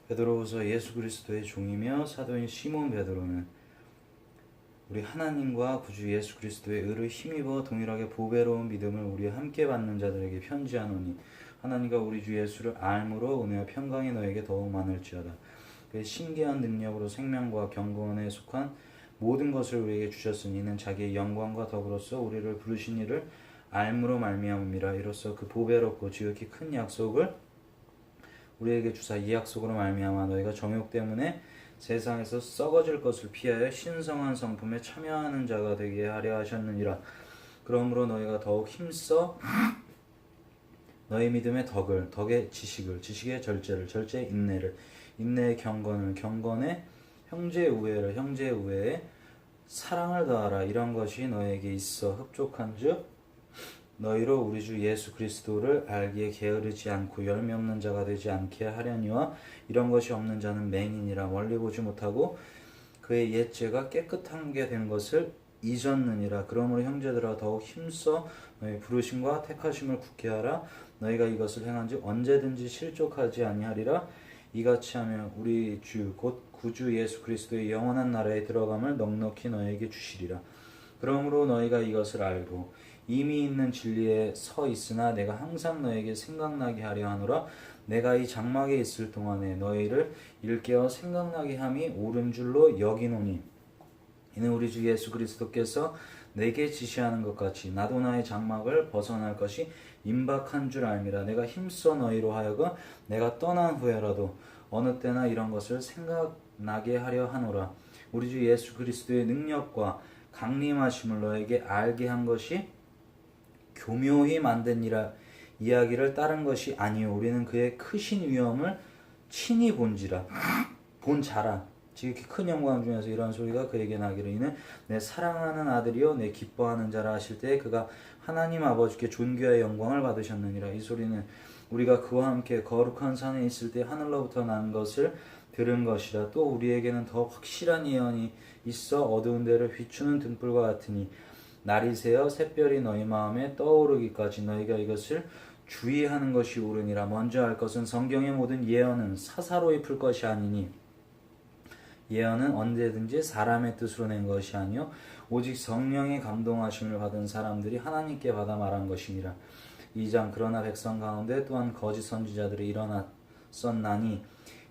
베드로후서 예수 그리스도의 종이며 사도인 시몬 베드로는 우리 하나님과 구주 예수 그리스도의 의를 힘입어 동일하게 보배로운 믿음을 우리와 함께 받는 자들에게 편지하노니 하나님과 우리 주 예수를 알므로 은혜와 평강이 너에게 더욱 많을지어다. 그의 신기한 능력으로 생명과 경건에 속한 모든 것을 우리에게 주셨으니 이는 자기의 영광과 더불어서 우리를 부르신 이를 알므로 말미암음이라. 이로써 그 보배롭고 지극히 큰 약속을 우리에게 주사 이 약속으로 말미암아 너희가 정욕 때문에 세상에서 썩어질 것을 피하여 신성한 성품에 참여하는 자가 되게 하려 하셨느니라. 그러므로 너희가 더욱 힘써 너희 믿음의 덕을, 덕의 지식을, 지식의 절제를, 절제의 인내를, 인내의 경건을, 경건의 형제의 우애를, 형제의 우애에 사랑을 더하라. 이런 것이 너희에게 있어 흡족한즉 너희로 우리 주 예수 그리스도를 알기에 게으르지 않고 열매 없는 자가 되지 않게 하려니와 이런 것이 없는 자는 맹인이라 멀리 보지 못하고 그의 옛죄가 깨끗하게 된 것을 잊었느니라. 그러므로 형제들아 더욱 힘써 너희 부르심과 택하심을 굳게 하라. 너희가 이것을 행한즉 언제든지 실족하지 아니하리라. 이같이 하면 우리 주 곧 구주 예수 그리스도의 영원한 나라에 들어감을 넉넉히 너희에게 주시리라. 그러므로 너희가 이것을 알고 이미 있는 진리에 서 있으나 내가 항상 너에게 생각나게 하려 하노라. 내가 이 장막에 있을 동안에 너희를 일깨워 생각나게 함이 옳은 줄로 여기노니 이는 우리 주 예수 그리스도께서 내게 지시하는 것 같이 나도 나의 장막을 벗어날 것이 임박한 줄 알미라. 내가 힘써 너희로 하여금 내가 떠난 후에라도 어느 때나 이런 것을 생각나게 하려 하노라. 우리 주 예수 그리스도의 능력과 강림하심을 너에게 알게 한 것이 교묘히 만든 이야기를 따른 것이 아니요 우리는 그의 크신 위엄을 친히 본지라. 본자라. 지극히 큰 영광 중에서 이런 소리가 그에게 나기를 이는 내 사랑하는 아들이요 내 기뻐하는 자라 하실 때에 그가 하나님 아버지께 존귀와 영광을 받으셨느니라. 이 소리는 우리가 그와 함께 거룩한 산에 있을 때 하늘로부터 난 것을 들은 것이라. 또 우리에게는 더 확실한 예언이 있어 어두운 데를 비추는 등불과 같으니 날이 새어 샛별이 너희 마음에 떠오르기까지 너희가 이것을 주의하는 것이 옳으니라. 먼저 할 것은 성경의 모든 예언은 사사로이 풀 것이 아니니 예언은 언제든지 사람의 뜻으로 낸 것이 아니요 오직 성령의 감동하심을 받은 사람들이 하나님께 받아 말한 것이니라. 2장 그러나 백성 가운데 또한 거짓 선지자들이 일어났었나니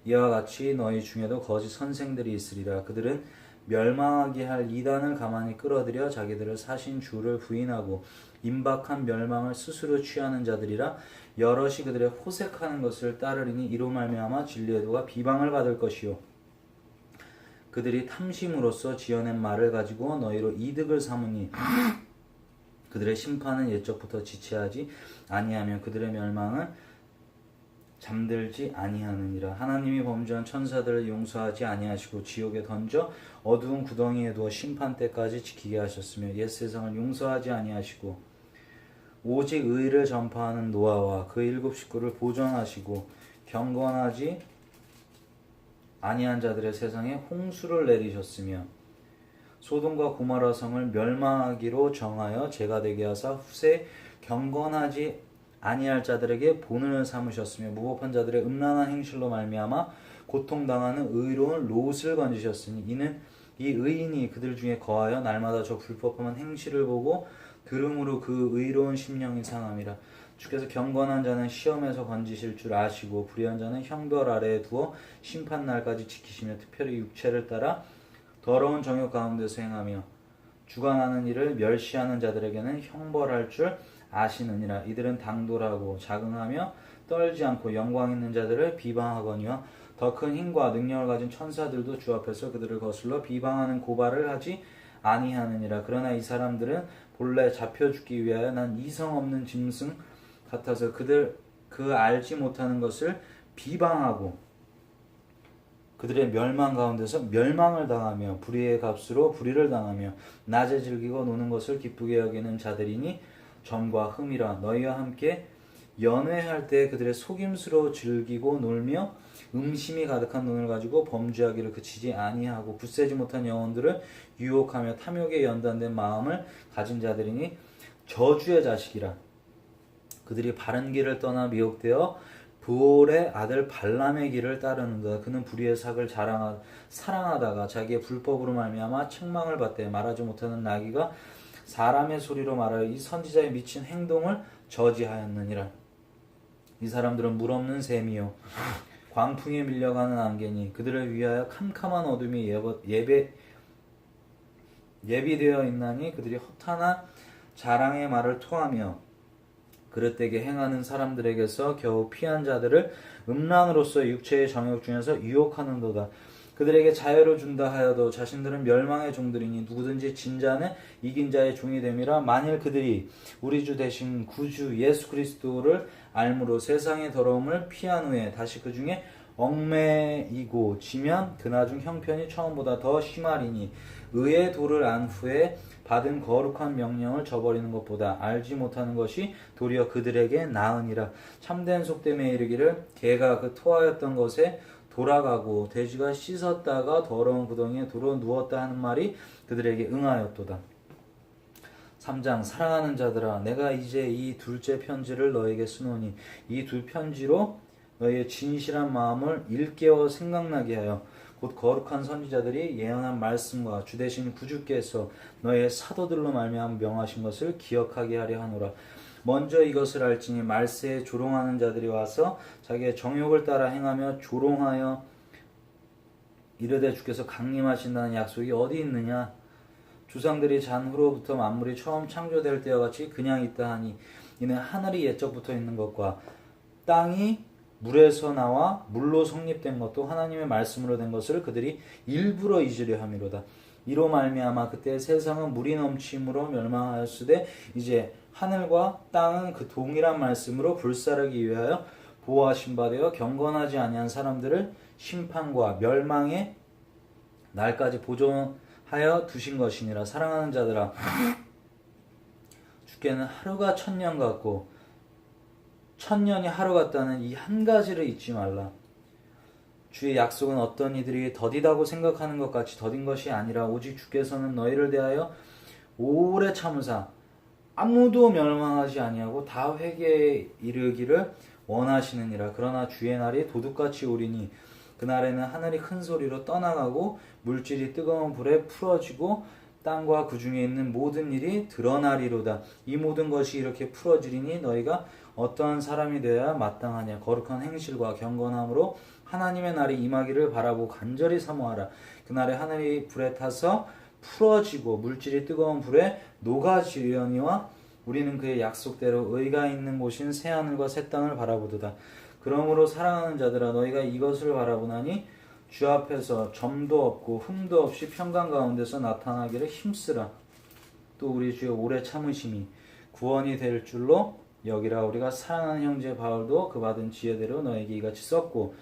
이와 같이 너희 중에도 거짓 선생들이 있으리라. 그들은 멸망하게 할 이단을 가만히 끌어들여 자기들을 사신 주를 부인하고 임박한 멸망을 스스로 취하는 자들이라. 여럿이 그들의 호색하는 것을 따르리니 이로 말미암아 진리의 도가 비방을 받을 것이요 그들이 탐심으로써 지어낸 말을 가지고 너희로 이득을 삼으니 그들의 심판은 옛적부터 지체하지 아니하며 그들의 멸망은 잠들지 아니하느니라. 하나님이 범죄한 천사들을 용서하지 아니하시고 지옥에 던져 어두운 구덩이에 두어 심판 때까지 지키게 하셨으며 옛 세상을 용서하지 아니하시고 오직 의를 전파하는 노아와 그 7 식구를 보존하시고 경건하지 아니한 자들의 세상에 홍수를 내리셨으며 소돔과 고모라 성을 멸망하기로 정하여 죄가 되게 하사 후세 경건하지 아니할 자들에게 본을 삼으셨으며 무법한 자들의 음란한 행실로 말미암아 고통당하는 의로운 롯을 건지셨으니 이는 이 의인이 그들 중에 거하여 날마다 저 불법한 행실을 보고 들음으로 그 의로운 심령이 상함이라. 주께서 경건한 자는 시험에서 건지실 줄 아시고 불의한 자는 형벌 아래에 두어 심판날까지 지키시며 특별히 육체를 따라 더러운 정욕 가운데서 행하며 주관하는 일을 멸시하는 자들에게는 형벌할 줄 아시느니라. 이들은 당돌하고 자긍하며 떨지 않고 영광 있는 자들을 비방하거니와 더 큰 힘과 능력을 가진 천사들도 주 앞에서 그들을 거슬러 비방하는 고발을 하지 아니하느니라. 그러나 이 사람들은 본래 잡혀 죽기 위하여 난 이성 없는 짐승 같아서 그 알지 못하는 것을 비방하고 그들의 멸망 가운데서 멸망을 당하며 불의의 값으로 불의를 당하며 낮에 즐기고 노는 것을 기쁘게 여기는 자들이니 점과 흠이라. 너희와 함께 연회할 때 그들의 속임수로 즐기고 놀며 음심이 가득한 눈을 가지고 범죄하기를 그치지 아니하고 굳세지 못한 영혼들을 유혹하며 탐욕에 연단된 마음을 가진 자들이니 저주의 자식이라. 그들이 바른 길을 떠나 미혹되어 부올의 아들 발람의 길을 따르는도다. 그는 불의의 삭을 사랑하다가 자기의 불법으로 말미암아 책망을 받되 말하지 못하는 나귀가 사람의 소리로 말하여 이 선지자의 미친 행동을 저지하였느니라. 이 사람들은 물 없는 샘이요 광풍에 밀려가는 안개니 그들을 위하여 캄캄한 어둠이 예비되어 있나니 그들이 허탄한 자랑의 말을 토하며 그릇되게 행하는 사람들에게서 겨우 피한 자들을 음란으로서 육체의 정욕 중에서 유혹하는도다. 그들에게 자유를 준다 하여도 자신들은 멸망의 종들이니 누구든지 진 자는 이긴 자의 종이 됨이라. 만일 그들이 우리 주 대신 구주 예수 그리스도를 알므로 세상의 더러움을 피한 후에 다시 그 중에 얽매이고 지면 그나중 형편이 처음보다 더 심하리니 의의 도를 안 후에 받은 거룩한 명령을 저버리는 것보다 알지 못하는 것이 도리어 그들에게 나으니라. 참된 속됨에 이르기를 개가 그 토하였던 것에 돌아가고 돼지가 씻었다가 더러운 구덩이에 도로 누웠다 하는 말이 그들에게 응하였도다. 3장 사랑하는 자들아 내가 이제 이 둘째 편지를 너에게 쓰노니 이 두 편지로 너희의 진실한 마음을 일깨워 생각나게 하여 곧 거룩한 선지자들이 예언한 말씀과 주 대신 구주께서 너희의 사도들로 말미암아 명하신 것을 기억하게 하려 하노라. 먼저 이것을 알지니 말세에 조롱하는 자들이 와서 자기의 정욕을 따라 행하며 조롱하여 이르되 주께서 강림하신다는 약속이 어디 있느냐. 조상들이 잔 후로부터 만물이 처음 창조될 때와 같이 그냥 있다 하니 이는 하늘이 옛적부터 있는 것과 땅이 물에서 나와 물로 성립된 것도 하나님의 말씀으로 된 것을 그들이 일부러 잊으려 함이로다. 이로 말미암아 그때 세상은 물이 넘침으로 멸망하였으되 이제 하늘과 땅은 그 동일한 말씀으로 불사르기 위하여 보호하신 바 되어 경건하지 아니한 사람들을 심판과 멸망의 날까지 보존하여 두신 것이니라. 사랑하는 자들아 주께는 하루가 천년 같고 천년이 하루 같다는 이 한 가지를 잊지 말라. 주의 약속은 어떤 이들이 더디다고 생각하는 것 같이 더딘 것이 아니라 오직 주께서는 너희를 대하여 오래 참으사 아무도 멸망하지 아니하고 다 회개에 이르기를 원하시느니라. 그러나 주의 날이 도둑같이 오리니 그날에는 하늘이 큰 소리로 떠나가고 물질이 뜨거운 불에 풀어지고 땅과 그 중에 있는 모든 일이 드러나리로다. 이 모든 것이 이렇게 풀어지리니 너희가 어떠한 사람이 되어야 마땅하냐. 거룩한 행실과 경건함으로 하나님의 날이 임하기를 바라고 간절히 사모하라. 그날에 하늘이 불에 타서 풀어지고 물질이 뜨거운 불에 녹아지려니와 우리는 그의 약속대로 의가 있는 곳인 새하늘과 새 땅을 바라보도다. 그러므로 사랑하는 자들아 너희가 이것을 바라보나니 주 앞에서 점도 없고 흠도 없이 평강 가운데서 나타나기를 힘쓰라. 또 우리 주의 오래 참으심이 구원이 될 줄로 여기라. 우리가 사랑하는 형제 바울도 그 받은 지혜대로 너에게 이같이 썼고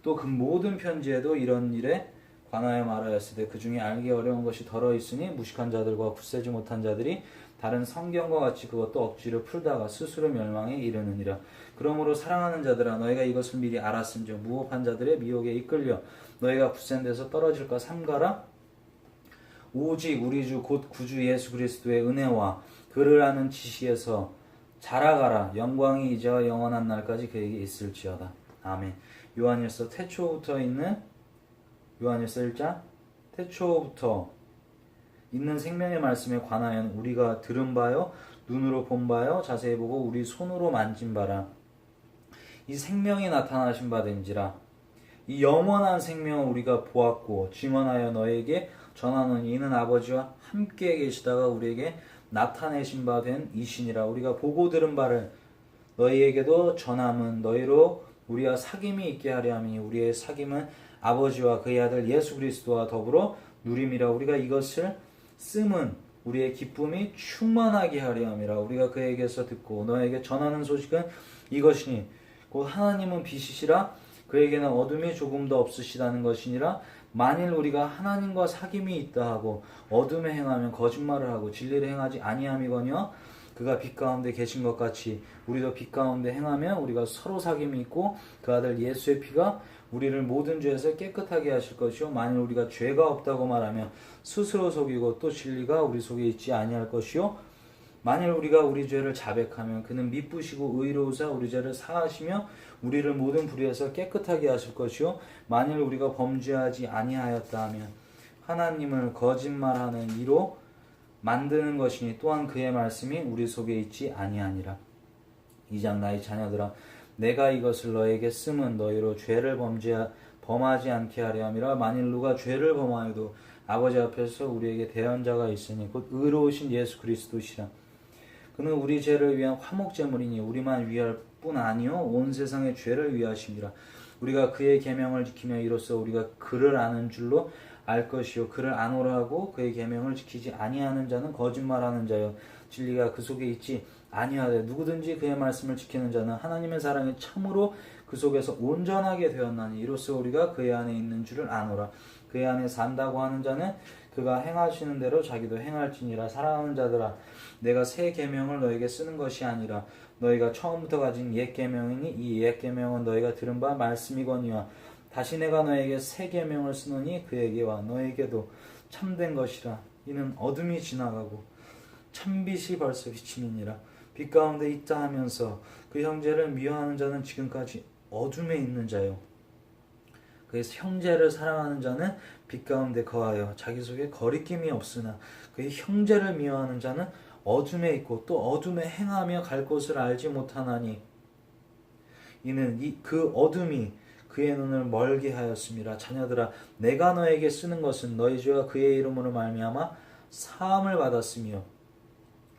또 그 모든 편지에도 이런 일에 관하여 말하였으되 그 중에 알기 어려운 것이 덜어 있으니 무식한 자들과 굳세지 못한 자들이 다른 성경과 같이 그것도 억지로 풀다가 스스로 멸망에 이르느니라. 그러므로 사랑하는 자들아 너희가 이것을 미리 알았은즉 무법한 자들의 미혹에 이끌려 너희가 굳센 데서 떨어질까 삼가라. 오직 우리 주 곧 구주 예수 그리스도의 은혜와 그를 아는 지식에서 자라가라. 영광이 이제와 영원한 날까지 그에게 있을지어다. 아멘. 요한일서 태초부터 있는 요한일서 1장 태초부터 있는 생명의 말씀에 관하여 우리가 들은 바요 눈으로 본 바요 자세히 보고 우리 손으로 만진 바라. 이 생명이 나타나신 바 된지라. 이 영원한 생명을 우리가 보았고 증언하여 너에게 전하노니 이는 아버지와 함께 계시다가 우리에게 나타내신 바 된 이신이라. 우리가 보고 들은 바를 너희에게도 전함은 너희로 우리와 사귐이 있게 하려 함이니 우리의 사귐은 아버지와 그의 아들 예수 그리스도와 더불어 누림이라. 우리가 이것을 씀은 우리의 기쁨이 충만하게 하려 함이라. 우리가 그에게서 듣고 너에게 전하는 소식은 이것이니 곧 하나님은 빛이시라 그에게는 어둠이 조금도 없으시다는 것이니라. 만일 우리가 하나님과 사귐이 있다 하고 어둠에 행하면 거짓말을 하고 진리를 행하지 아니함이거니와 그가 빛 가운데 계신 것 같이 우리도 빛 가운데 행하면 우리가 서로 사귐이 있고 그 아들 예수의 피가 우리를 모든 죄에서 깨끗하게 하실 것이요 만일 우리가 죄가 없다고 말하면 스스로 속이고 또 진리가 우리 속에 있지 아니할 것이요 만일 우리가 우리 죄를 자백하면 그는 미쁘시고 의로우사 우리 죄를 사하시며 우리를 모든 불의에서 깨끗하게 하실 것이요 만일 우리가 범죄하지 아니하였다 하면 하나님을 거짓말하는 이로 만드는 것이니 또한 그의 말씀이 우리 속에 있지 아니하니라. 2장 나의 자녀들아 내가 이것을 너에게 쓰면 너희로 죄를 범하지 않게 하려 함이라. 만일 누가 죄를 범하여도 아버지 앞에서 우리에게 대언자가 있으니 곧 의로우신 예수 그리스도시라. 그는 우리 죄를 위한 화목제물이니 우리만 위할 뿐 아니요 온 세상의 죄를 위하심이라. 우리가 그의 계명을 지키며 이로써 우리가 그를 아는 줄로 알 것이요 그를 아노라 하고 그의 계명을 지키지 아니하는 자는 거짓말하는 자요 진리가 그 속에 있지 아니하되 누구든지 그의 말씀을 지키는 자는 하나님의 사랑이 참으로 그 속에서 온전하게 되었나니 이로써 우리가 그의 안에 있는 줄을 아노라. 그의 안에 산다고 하는 자는 그가 행하시는 대로 자기도 행할지니라. 사랑하는 자들아 내가 새 계명을 너에게 쓰는 것이 아니라 너희가 처음부터 가진 옛 계명이니 이 옛 계명은 너희가 들은 바 말씀이거니와 다시 내가 너에게 새 계명을 쓰노니 그에게와 너에게도 참된 것이라. 이는 어둠이 지나가고 참빛이 벌써 비침이니라. 빛 가운데 있다 하면서 그 형제를 미워하는 자는 지금까지 어둠에 있는 자요 그의 형제를 사랑하는 자는 빛 가운데 거하여 자기 속에 거리낌이 없으나 그의 형제를 미워하는 자는 어둠에 있고 또 어둠에 행하며 갈 곳을 알지 못하나니 이는 그 어둠이 그의 눈을 멀게 하였음이라. 자녀들아 내가 너에게 쓰는 것은 너희 죄와 그의 이름으로 말미암아 사함을 받았으며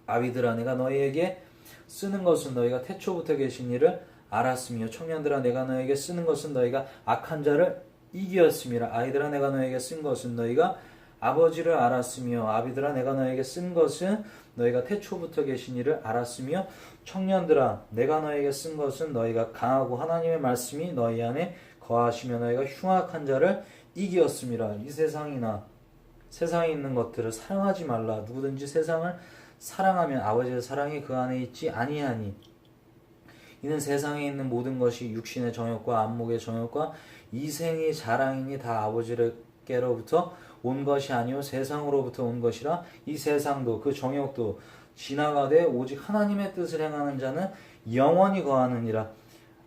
아비들아 내가 너희에게 쓰는 것은 너희가 태초부터 계신 이를 알았으며 청년들아 내가 너에게 쓰는 것은 너희가 악한 자를 이기었음이라. 아이들아 내가 너에게 쓴 것은 너희가 아버지를 알았으며 아비들아 내가 너에게 쓴 것은 너희가 태초부터 계신 이를 알았으며 청년들아 내가 너에게 쓴 것은 너희가 강하고 하나님의 말씀이 너희 안에 거하시며 너희가 흉악한 자를 이기었음이라. 이 세상에 있는 것들을 사랑하지 말라. 누구든지 세상을 사랑하면 아버지의 사랑이 그 안에 있지 아니하니 이는 세상에 있는 모든 것이 육신의 정욕과 안목의 정욕과 이생의 자랑이니 다 아버지께로부터 온 것이 아니요 세상으로부터 온 것이라. 이 세상도 그 정욕도 지나가되 오직 하나님의 뜻을 행하는 자는 영원히 거하느니라.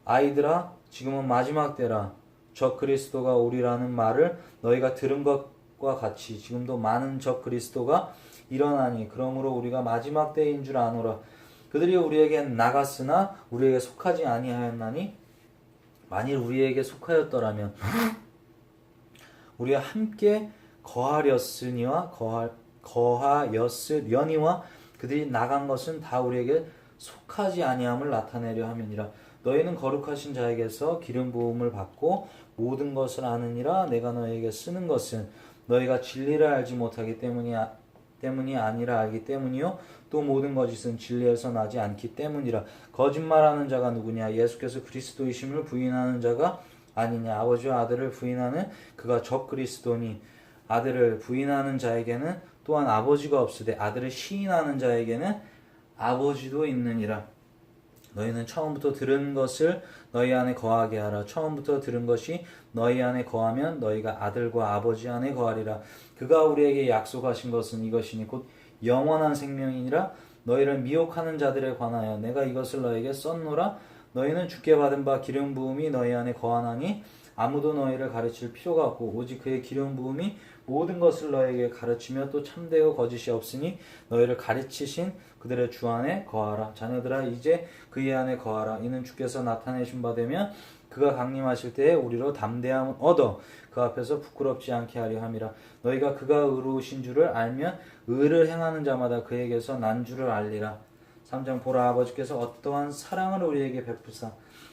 아이들아 지금은 마지막 때라. 적 그리스도가 오리라는 말을 너희가 들은 것과 같이 지금도 많은 적 그리스도가 일어나니 그러므로 우리가 마지막 때인 줄 아노라. 그들이 우리에게 나갔으나 우리에게 속하지 아니하였나니 만일 우리에게 속하였더라면 우리가 함께 거하였으려니와 그들이 나간 것은 다 우리에게 속하지 아니함을 나타내려 함이니라. 너희는 거룩하신 자에게서 기름 부음을 받고 모든 것을 아느니라. 내가 너희에게 쓰는 것은 너희가 진리를 알지 못하기 때문이 아니라 알기 때문이요 또 모든 거짓은 진리에서 나지 않기 때문이라. 거짓말하는 자가 누구냐? 예수께서 그리스도이심을 부인하는 자가 아니냐? 아버지와 아들을 부인하는 그가 적 그리스도니 아들을 부인하는 자에게는 또한 아버지가 없으되 아들을 시인하는 자에게는 아버지도 있느니라. 너희는 처음부터 들은 것을 너희 안에 거하게 하라. 처음부터 들은 것이 너희 안에 거하면 너희가 아들과 아버지 안에 거하리라. 그가 우리에게 약속하신 것은 이것이니 곧 영원한 생명이니라. 너희를 미혹하는 자들에 관하여 내가 이것을 너에게 썼노라. 너희는 주께 받은 바 기름 부음이 너희 안에 거하나니 아무도 너희를 가르칠 필요가 없고 오직 그의 기름 부음이 모든 것을 너에게 가르치며 또 참되고 거짓이 없으니 너희를 가르치신 그들의 주 안에 거하라. 자녀들아 이제 그의 안에 거하라. 이는 주께서 나타내신 바 되면 그가 강림하실 때에 우리로 담대함을 얻어 그 앞에서 부끄럽지 않게 하려 함이라. 너희가 그가 의로우신 줄을 알면 의를 행하는 자마다 그에게서 난 줄을 알리라. 3장 보라 아버지께서 어떠한 사랑을 우리에게 베푸사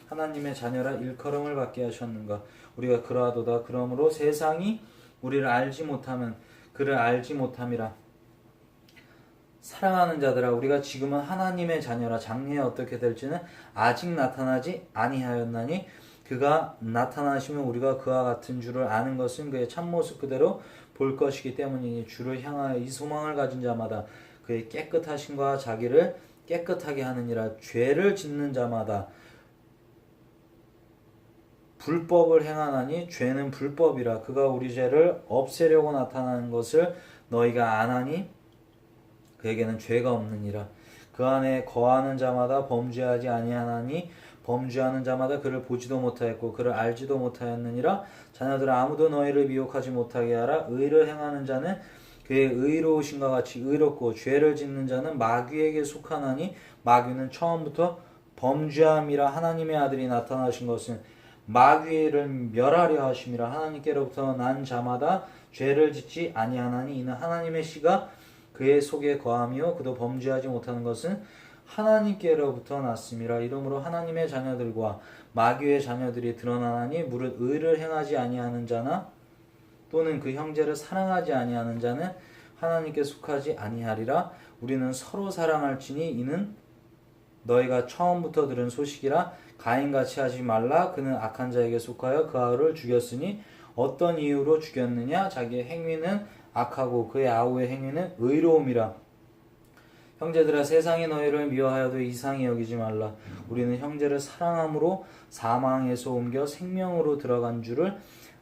하나님의 자녀라 일컬음을 받게 하셨는가. 우리가 그러하도다. 그러므로 세상이 우리를 알지 못하면 그를 알지 못함이라. 사랑하는 자들아 우리가 지금은 하나님의 자녀라. 장래에 어떻게 될지는 아직 나타나지 아니하였나니 그가 나타나시면 우리가 그와 같은 줄을 아는 것은 그의 참모습 그대로 볼 것이기 때문이니 주를 향하여 이 소망을 가진 자마다 그의 깨끗하심과 자기를 깨끗하게 하느니라. 죄를 짓는 자마다 불법을 행하나니 죄는 불법이라. 그가 우리 죄를 없애려고 나타나는 것을 너희가 아나니 그에게는 죄가 없느니라. 그 안에 거하는 자마다 범죄하지 아니하나니 범죄하는 자마다 그를 보지도 못하였고 그를 알지도 못하였느니라. 자녀들아 아무도 너희를 미혹하지 못하게 하라. 의를 행하는 자는 그의 의로우신과 같이 의롭고 죄를 짓는 자는 마귀에게 속하나니 마귀는 처음부터 범죄함이라. 하나님의 아들이 나타나신 것은 마귀를 멸하려 하심이라. 하나님께로부터 난 자마다 죄를 짓지 아니하나니 이는 하나님의 씨가 그의 속에 거함이요 그도 범죄하지 못하는 것은 하나님께로부터 났음이라. 이러므로 하나님의 자녀들과 마귀의 자녀들이 드러나나니 무릇 의를 행하지 아니하는 자나 또는 그 형제를 사랑하지 아니하는 자는 하나님께 속하지 아니하리라. 우리는 서로 사랑할지니 이는 너희가 처음부터 들은 소식이라. 가인같이 하지 말라. 그는 악한 자에게 속하여 그 아우를 죽였으니 어떤 이유로 죽였느냐? 자기의 행위는 악하고 그의 아우의 행위는 의로움이라. 형제들아 세상이 너희를 미워하여도 이상히 여기지 말라. 우리는 형제를 사랑함으로 사망에서 옮겨 생명으로 들어간 줄을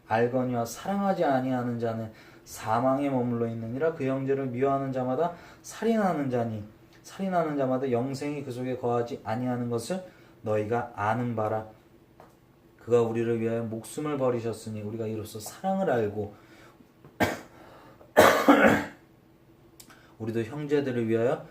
알거니와 사랑하지 아니하는 자는 사망에 머물러 있느니라. 그 형제를 미워하는 자마다 살인하는 자니 살인하는 자마다 영생이 그 속에 거하지 아니하는 것을 너희가 아는 바라. 그가 우리를 위하여 목숨을 버리셨으니 우리가 이로써 사랑을 알고 우리도 형제들을 위하여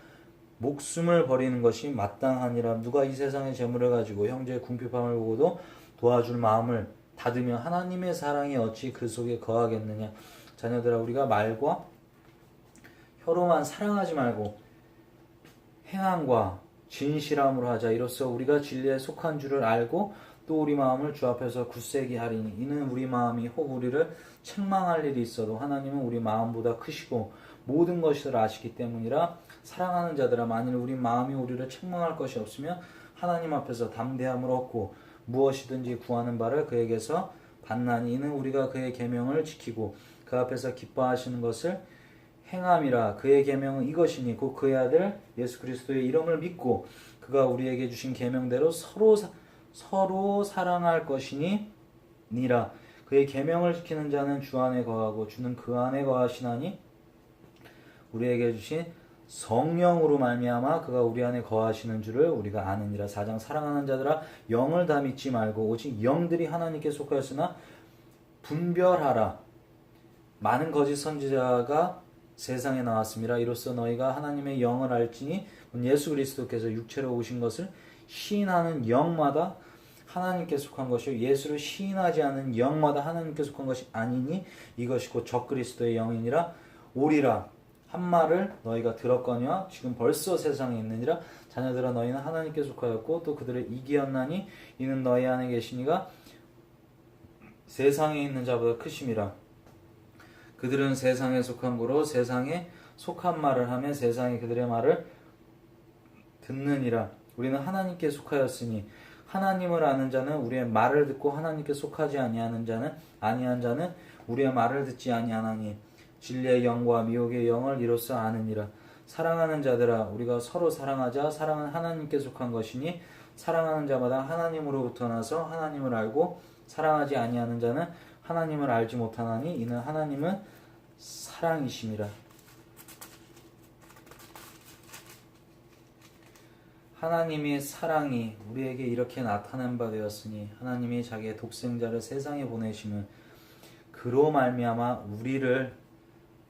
목숨을 버리는 것이 마땅하니라. 누가 이 세상의 재물을 가지고 형제의 궁핍함을 보고도 도와줄 마음을 닫으며 하나님의 사랑이 어찌 그 속에 거하겠느냐. 자녀들아 우리가 말과 혀로만 사랑하지 말고 행함과 진실함으로 하자. 이로써 우리가 진리에 속한 줄을 알고 또 우리 마음을 주 앞에서 굳세게 하리니 이는 우리 마음이 혹 우리를 책망할 일이 있어도 하나님은 우리 마음보다 크시고 모든 것을 아시기 때문이라. 사랑하는 자들아 만일 우리 마음이 우리를 책망할 것이 없으면 하나님 앞에서 담대함을 얻고 무엇이든지 구하는 바를 그에게서 받나니 이는 우리가 그의 계명을 지키고 그 앞에서 기뻐하시는 것을 행함이라. 그의 계명은 이것이니 곧 그의 아들 예수 그리스도의 이름을 믿고 그가 우리에게 주신 계명대로 서로 사랑할 것이니 니라. 그의 계명을 지키는 자는 주 안에 거하고 주는 그 안에 거하시나니 우리에게 주신 성령으로 말미암아 그가 우리 안에 거하시는 줄을 우리가 아느니라. 4장 사랑하는 자들아 영을 다 믿지 말고 오직 영들이 하나님께 속하였으나 분별하라. 많은 거짓 선지자가 세상에 나왔음이라. 이로써 너희가 하나님의 영을 알지니 예수 그리스도께서 육체로 오신 것을 시인하는 영마다 하나님께 속한 것이요 예수를 시인하지 않은 영마다 하나님께 속한 것이 아니니 이것이 곧 적그리스도의 영이니라. 오리라 한 말을 너희가 들었거니와 지금 벌써 세상에 있느니라. 자녀들아 너희는 하나님께 속하였고 또 그들을 이기었나니 이는 너희 안에 계시니가 세상에 있는 자보다 크심이라. 그들은 세상에 속한 고로 세상에 속한 말을 하며 세상이 그들의 말을 듣느니라. 우리는 하나님께 속하였으니 하나님을 아는 자는 우리의 말을 듣고 하나님께 속하지 아니한 자는 우리의 말을 듣지 아니하나니 진리의 영과 미혹의 영을 이로써 아느니라. 사랑하는 자들아 우리가 서로 사랑하자. 사랑은 하나님께 속한 것이니 사랑하는 자마다 하나님으로부터 나서 하나님을 알고 사랑하지 아니하는 자는 하나님을 알지 못하나니 이는 하나님은 사랑이심이라. 하나님의 사랑이 우리에게 이렇게 나타난 바 되었으니 하나님이 자기의 독생자를 세상에 보내심은 그로 말미암아 우리를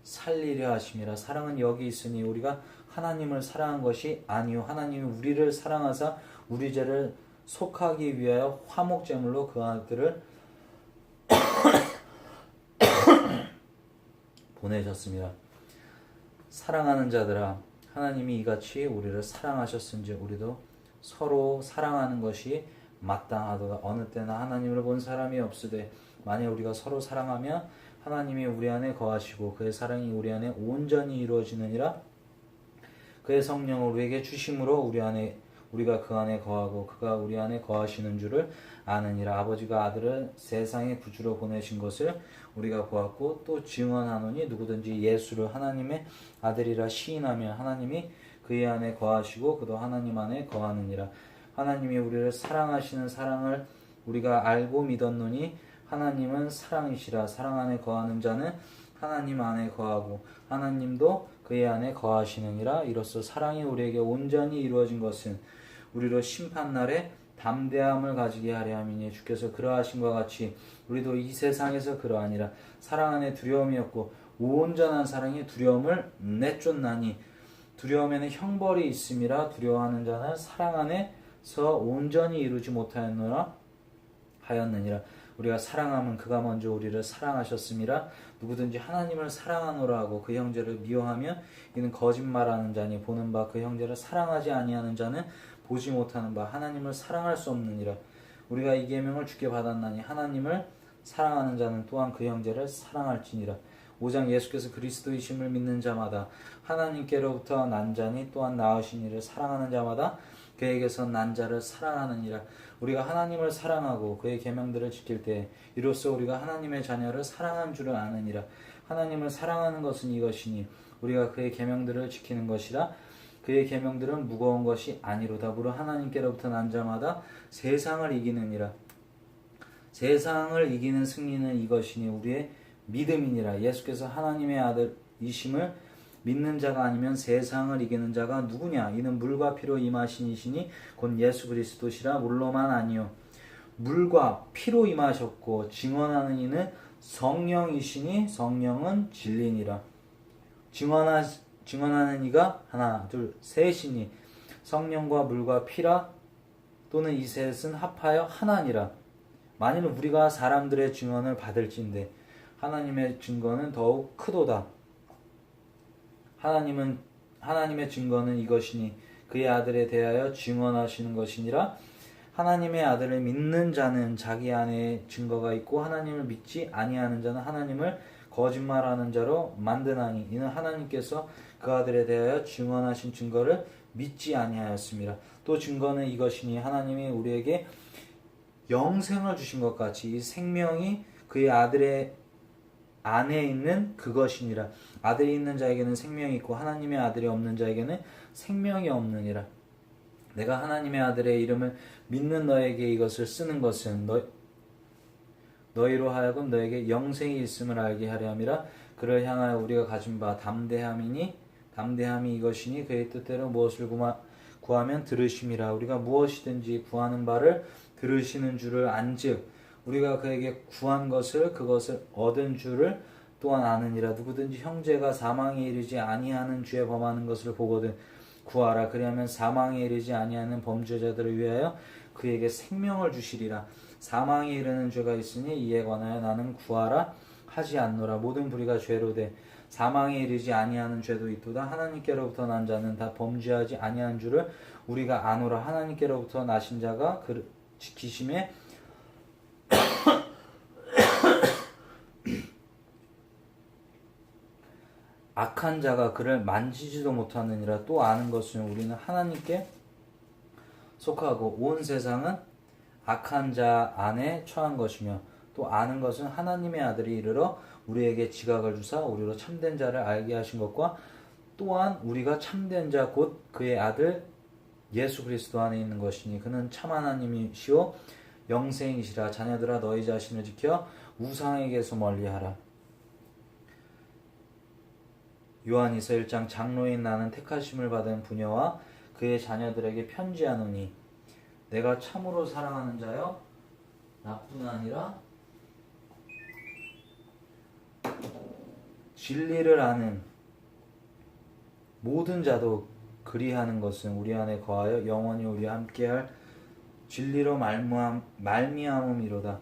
살리려 하심이라. 사랑은 여기 있으니 우리가 하나님을 사랑한 것이 아니요 하나님이 우리를 사랑하사 우리 죄를 속하기 위하여 화목제물로 그 아들을 보내셨습니다. 사랑하는 자들아 하나님이 이같이 우리를 사랑하셨은지 우리도 서로 사랑하는 것이 마땅하도다. 어느 때나 하나님을 본 사람이 없으되 만일 우리가 서로 사랑하면 하나님이 우리 안에 거하시고 그의 사랑이 우리 안에 온전히 이루어지느니라. 그의 성령을 우리에게 주심으로 우리가 그 안에 거하고 그가 우리 안에 거하시는 줄을 아느니라. 아버지가 아들을 세상의 구주로 보내신 것을 우리가 보았고 또 증언하노니 누구든지 예수를 하나님의 아들이라 시인하면 하나님이 그의 안에 거하시고 그도 하나님 안에 거하느니라. 하나님이 우리를 사랑하시는 사랑을 우리가 알고 믿었노니 하나님은 사랑이시라. 사랑 안에 거하는 자는 하나님 안에 거하고 하나님도 그의 안에 거하시느니라. 이로써 사랑이 우리에게 온전히 이루어진 것은 우리로 심판날에 담대함을 가지게 하려 함이니 주께서 그러하신 것 같이 우리도 이 세상에서 그러하니라. 사랑 안에 두려움이 없고 온전한 사랑이 두려움을 내쫓나니 두려움에는 형벌이 있음이라. 두려워하는 자는 사랑 안에서 온전히 이루지 못하였느니라. 우리가 사랑하면 그가 먼저 우리를 사랑하셨음이라. 누구든지 하나님을 사랑하노라 하고 그 형제를 미워하면 이는 거짓말하는 자니 보는 바 그 형제를 사랑하지 아니하는 자는 보지 못하는 바 하나님을 사랑할 수 없느니라. 우리가 이 계명을 주께 받았나니 하나님을 사랑하는 자는 또한 그 형제를 사랑할지니라. 5장 예수께서 그리스도이심을 믿는 자마다 하나님께로부터 난 자니 또한 낳으신 이를 사랑하는 자마다 그에게서 난 자를 사랑하느니라. 우리가 하나님을 사랑하고 그의 계명들을 지킬 때 이로써 우리가 하나님의 자녀를 사랑한 줄을 아느니라. 하나님을 사랑하는 것은 이것이니 우리가 그의 계명들을 지키는 것이라. 그의 계명들은 무거운 것이 아니로다. 무릇 하나님께로부터 난 자마다 세상을 이기느니라. 세상을 이기는 승리는 이것이니 우리의 믿음이니라. 예수께서 하나님의 아들이심을 믿는 자가 아니면 세상을 이기는 자가 누구냐? 이는 물과 피로 임하신 이시니 곧 예수 그리스도시라. 물로만 아니요 물과 피로 임하셨고 증언하는 이는 성령이시니 성령은 진리니라. 증언하는 이가 하나 둘 셋이니 성령과 물과 피라. 또는 이 셋은 합하여 하나니라. 만일 우리가 사람들의 증언을 받을진대 하나님의 증거는 더욱 크도다. 하나님의 증거는 이것이니 그의 아들에 대하여 증언하시는 것이니라. 하나님의 아들을 믿는 자는 자기 안에 증거가 있고 하나님을 믿지 아니하는 자는 하나님을 거짓말하는 자로 만드나니 이는 하나님께서 그 아들에 대하여 증언하신 증거를 믿지 아니하였습니다. 또 증거는 이것이니 하나님이 우리에게 영생을 주신 것 같이 이 생명이 그의 아들의 안에 있는 그것이니라. 아들이 있는 자에게는 생명이 있고 하나님의 아들이 없는 자에게는 생명이 없느니라. 내가 하나님의 아들의 이름을 믿는 너에게 이것을 쓰는 것은 너희로 하여금 너에게 영생이 있음을 알게 하려 함이라. 그를 향하여 우리가 가진 바 담대함이 이것이니 그의 뜻대로 무엇을 구하면 들으심이라. 우리가 무엇이든지 구하는 바를 들으시는 줄을 안즉 우리가 그에게 구한 것을 그것을 얻은 줄을 또한 아느니라. 누구든지 형제가 사망에 이르지 아니하는 죄 범하는 것을 보거든 구하라. 그리하면 사망에 이르지 아니하는 범죄자들을 위하여 그에게 생명을 주시리라. 사망에 이르는 죄가 있으니 이에 관하여 나는 구하라 하지 않노라. 모든 불의가 죄로 돼 사망에 이르지 아니하는 죄도 있도다. 하나님께로부터 난 자는 다 범죄하지 아니한 줄을 우리가 아노라. 하나님께로부터 나신 자가 그 지키심에 악한 자가 그를 만지지도 못하느니라. 또 아는 것은 우리는 하나님께 속하고 온 세상은 악한 자 안에 처한 것이며 또 아는 것은 하나님의 아들이 이르러 우리에게 지각을 주사 우리로 참된 자를 알게 하신 것과 또한 우리가 참된 자 곧 그의 아들 예수 그리스도 안에 있는 것이니 그는 참 하나님이시오 영생이시라. 자녀들아 너희 자신을 지켜 우상에게서 멀리하라. 요한이서 1장 장로인 나는 택하심을 받은 부녀와 그의 자녀들에게 편지하노니 내가 참으로 사랑하는 자여 나뿐 아니라 진리를 아는 모든 자도 그리하는 것은 우리 안에 거하여 영원히 우리와 함께할 진리로 말미암음이로다.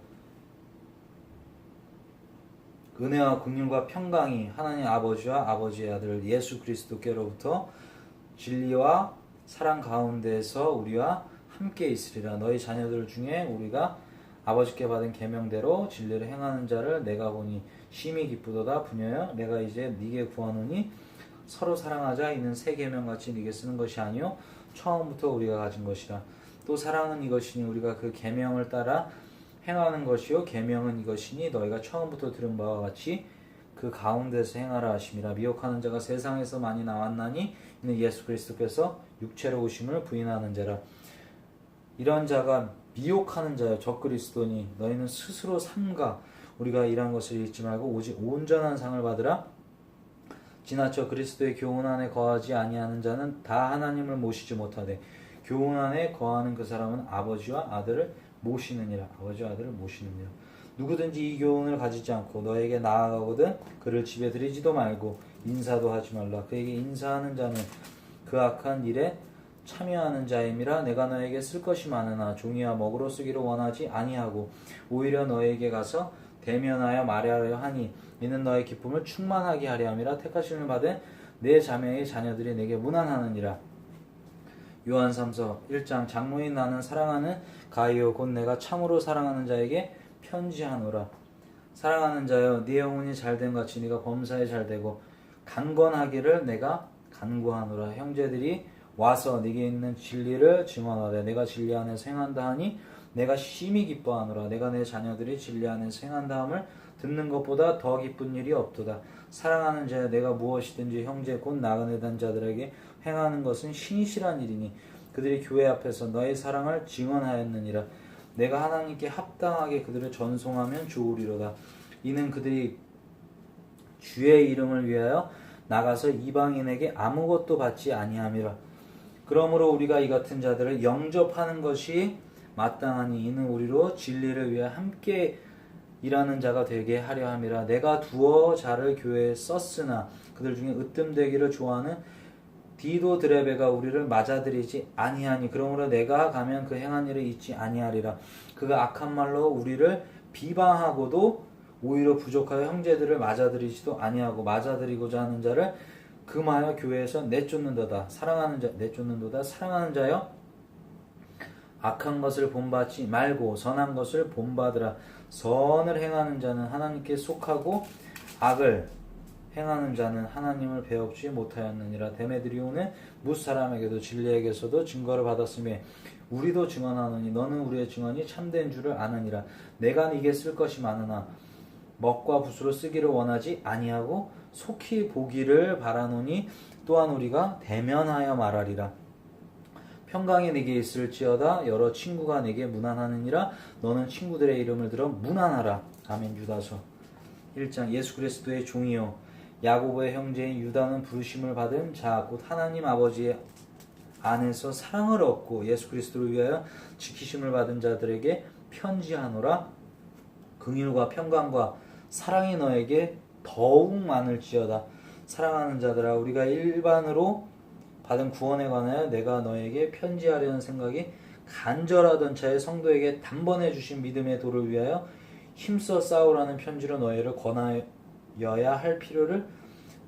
은혜와 긍휼과 평강이 하나님 아버지와 아버지의 아들 예수 그리스도께로부터 진리와 사랑 가운데서 우리와 함께 있으리라. 너희 자녀들 중에 우리가 아버지께 받은 계명대로 진리를 행하는 자를 내가 보니 심히 기쁘도다. 부녀여 내가 이제 네게 구하노니 서로 사랑하자. 이는 새 계명같이 네게 쓰는 것이 아니요 처음부터 우리가 가진 것이라. 또 사랑은 이것이니 우리가 그 계명을 따라 행하는 것이요 계명은 이것이니 너희가 처음부터 들은 바와 같이 그 가운데서 행하라 하심이라. 미혹하는 자가 세상에서 많이 나왔나니 이는 예수 그리스도께서 육체로 오심을 부인하는 자라. 이런 자가 미혹하는 자여 적그리스도니 너희는 스스로 삼가 우리가 이러한 것을 잊지 말고 오직 온전한 상을 받으라. 지나쳐 그리스도의 교훈 안에 거하지 아니하는 자는 다 하나님을 모시지 못하되 교훈 안에 거하는 그 사람은 아버지와 아들을 모시느니라. 아버지와 아들을 모시느니라. 누구든지 이 교훈을 가지지 않고 너에게 나아가거든 그를 집에 들이지도 말고 인사도 하지 말라. 그에게 인사하는 자는 그 악한 일에 참여하는 자임이라. 내가 너에게 쓸 것이 많으나 종이와 먹으로 쓰기를 원하지 아니하고 오히려 너에게 가서 대면하여 말하려 하니 이는 너의 기쁨을 충만하게 하려 함이라. 택하심을 받은 내 자매의 자녀들이 내게 문안하느니라. 요한 3서 1장 장로인 나는 사랑하는 가이오 곧 내가 참으로 사랑하는 자에게 편지하노라. 사랑하는 자여 네 영혼이 잘됨 같이 네가 범사에 잘되고 강건하기를 내가 간구하노라. 형제들이 와서 네게 있는 진리를 증언하되 내가 진리 안에서 행한다 하니 내가 심히 기뻐하노라. 내가 내 자녀들이 진리 안에서 행한다 함을 듣는 것보다 더 기쁜 일이 없도다. 사랑하는 자여 내가 무엇이든지 형제 곧 나그네된 자들에게 행하는 것은 신실한 일이니 그들이 교회 앞에서 너의 사랑을 증언하였느니라. 내가 하나님께 합당하게 그들을 전송하면 좋으리로다. 이는 그들이 주의 이름을 위하여 나가서 이방인에게 아무것도 받지 아니함이라. 그러므로 우리가 이 같은 자들을 영접하는 것이 마땅하니 이는 우리로 진리를 위해 함께 일하는 자가 되게 하려 함이라. 내가 두어 자를 교회에 썼으나 그들 중에 으뜸되기를 좋아하는 디도 드레베가 우리를 맞아들이지 아니하니 그러므로 내가 가면 그 행한 일을 잊지 아니하리라. 그가 악한 말로 우리를 비방하고도 오히려 부족하여 형제들을 맞아들이지도 아니하고 맞아들이고자 하는 자를 금하여 교회에서 내쫓는도다. 사랑하는 자여 악한 것을 본받지 말고 선한 것을 본받으라. 선을 행하는 자는 하나님께 속하고 악을 행하는 자는 하나님을 배웁지 못하였느니라. 데메드리오는 무사람에게도 진리에게서도 증거를 받았으며 우리도 증언하노니 너는 우리의 증언이 참된 줄을 아느니라. 내가 네게 쓸 것이 많으나 먹과 붓으로 쓰기를 원하지 아니하고 속히 보기를 바라노니 또한 우리가 대면하여 말하리라. 평강이 네게 있을지어다. 여러 친구가 네게 문안하느니라. 너는 친구들의 이름을 들어 문안하라. 아멘. 유다서 1장 예수 그리스도의 종이요 야고보의 형제인 유다는 부르심을 받은 자 곧 하나님 아버지 안에서 사랑을 얻고 예수 그리스도를 위하여 지키심을 받은 자들에게 편지하노라. 긍휼과 평강과 사랑이 너에게 더욱 많을지어다. 사랑하는 자들아 우리가 일반으로 받은 구원에 관하여 내가 너에게 편지하려는 생각이 간절하던 차에 성도에게 단번에 주신 믿음의 도를 위하여 힘써 싸우라는 편지로 너희를 권하여야 할 필요를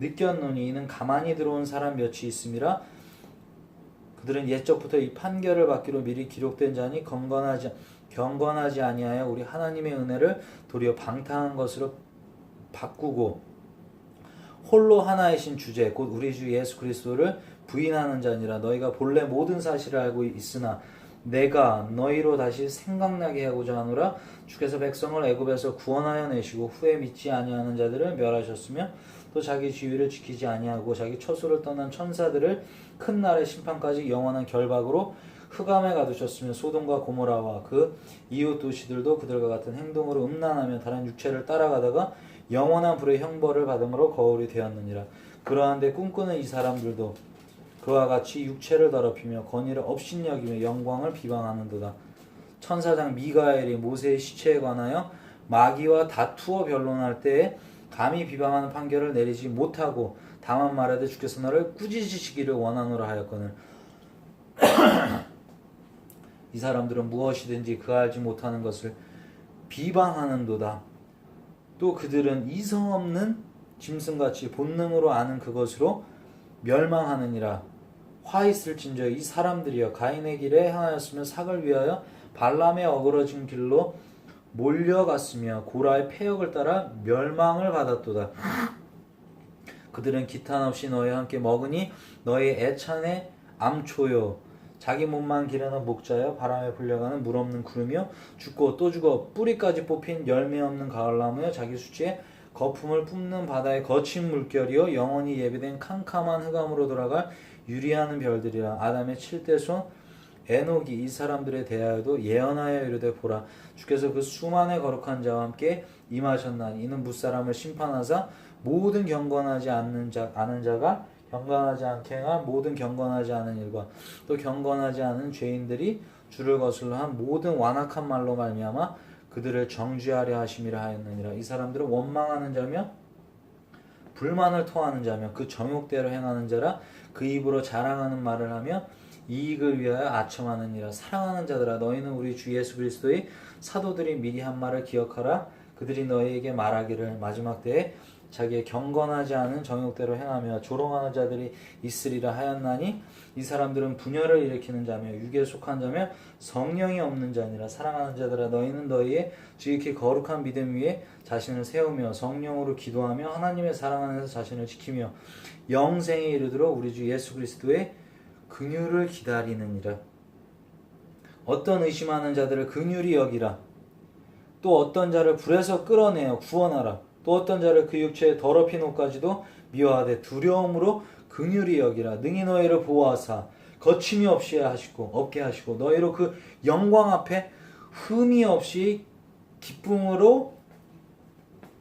느꼈노니 이는 가만히 들어온 사람 몇이 있음이라. 그들은 옛적부터 이 판결을 받기로 미리 기록된 자니 경건하지 아니하여 우리 하나님의 은혜를 도리어 방탕한 것으로 바꾸고 홀로 하나이신 주제 곧 우리 주 예수 그리스도를 부인하는 자니라. 너희가 본래 모든 사실을 알고 있으나 내가 너희로 다시 생각나게 하고자 하노라. 주께서 백성을 애굽에서 구원하여 내시고 후에 믿지 아니하는 자들을 멸하셨으며 또 자기 지위를 지키지 아니하고 자기 처소를 떠난 천사들을 큰 날의 심판까지 영원한 결박으로 흑암에 가두셨으며 소돔과 고모라와 그 이웃 도시들도 그들과 같은 행동으로 음란하며 다른 육체를 따라가다가 영원한 불의 형벌을 받음으로 거울이 되었느니라. 그러한데 꿈꾸는 이 사람들도 그와 같이 육체를 더럽히며 권위를 업신여기며 영광을 비방하는도다. 천사장 미가엘이 모세의 시체에 관하여 마귀와 다투어 변론할 때에 감히 비방하는 판결을 내리지 못하고 다만 말하되 주께서 너를 꾸짖으시기를 원하노라 하였거늘 이 사람들은 무엇이든지 그 알지 못하는 것을 비방하는도다. 또 그들은 이성 없는 짐승같이 본능으로 아는 그것으로 멸망하느니라. 화 있을진저 이 사람들이여 가인의 길에 행하였으며 삭을 위하여 발람의 어그러진 길로 몰려갔으며 고라의 패역을 따라 멸망을 받았도다. 그들은 기탄 없이 너희와 함께 먹으니 너희 애찬의 암초요 자기 몸만 기르는 목자여 바람에 불려가는 물 없는 구름이요 죽고 또 죽어 뿌리까지 뽑힌 열매 없는 가을나무여 자기 수치에 거품을 뿜는 바다의 거친 물결이요 영원히 예비된 캄캄한 흑암으로 돌아갈 유리하는 별들이라. 아담의 7대 손 에녹이 이 사람들에 대하여도 예언하여 이르되 보라 주께서 그 수만의 거룩한 자와 함께 임하셨나니 이는 무사람을 심판하사 모든 경건하지 않는 아는 자가 경건하지 않게 행한 모든 경건하지 않은 일과 또 경건하지 않은 죄인들이 주를 거슬러 한 모든 완악한 말로 말미암아 그들을 정죄하려 하심이라 하였느니라. 이 사람들은 원망하는 자며 불만을 토하는 자며 그 정욕대로 행하는 자라. 그 입으로 자랑하는 말을 하며 이익을 위하여 아첨하느니라. 사랑하는 자들아, 너희는 우리 주 예수 그리스도의 사도들이 미리 한 말을 기억하라. 그들이 너희에게 말하기를 마지막 때에 자기의 경건하지 않은 정욕대로 행하며 조롱하는 자들이 있으리라 하였나니 이 사람들은 분열을 일으키는 자며 육에 속한 자며 성령이 없는 자니라. 사랑하는 자들아, 너희는 너희의 지극히 거룩한 믿음 위에 자신을 세우며 성령으로 기도하며 하나님의 사랑 안에서 자신을 지키며 영생에 이르도록 우리 주 예수 그리스도의 긍휼을 기다리느니라. 어떤 의심하는 자들을 긍휼히 여기라. 또 어떤 자를 불에서 끌어내어 구원하라. 또 어떤 자를 그 육체에 더럽힌 옷까지도 미워하되 두려움으로 긍휼히 여기라. 능히 너희를 보호하사 거침이 없게 하시고 너희로 그 영광 앞에 흠이 없이 기쁨으로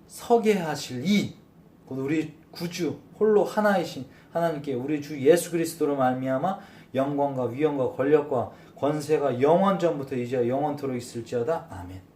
서게 하실 이 곧 우리 구주 홀로 하나이신 하나님께 우리 주 예수 그리스도로 말미암아 영광과 위엄과 권력과 권세가 영원 전부터 이제 영원토록 있을지어다. 아멘.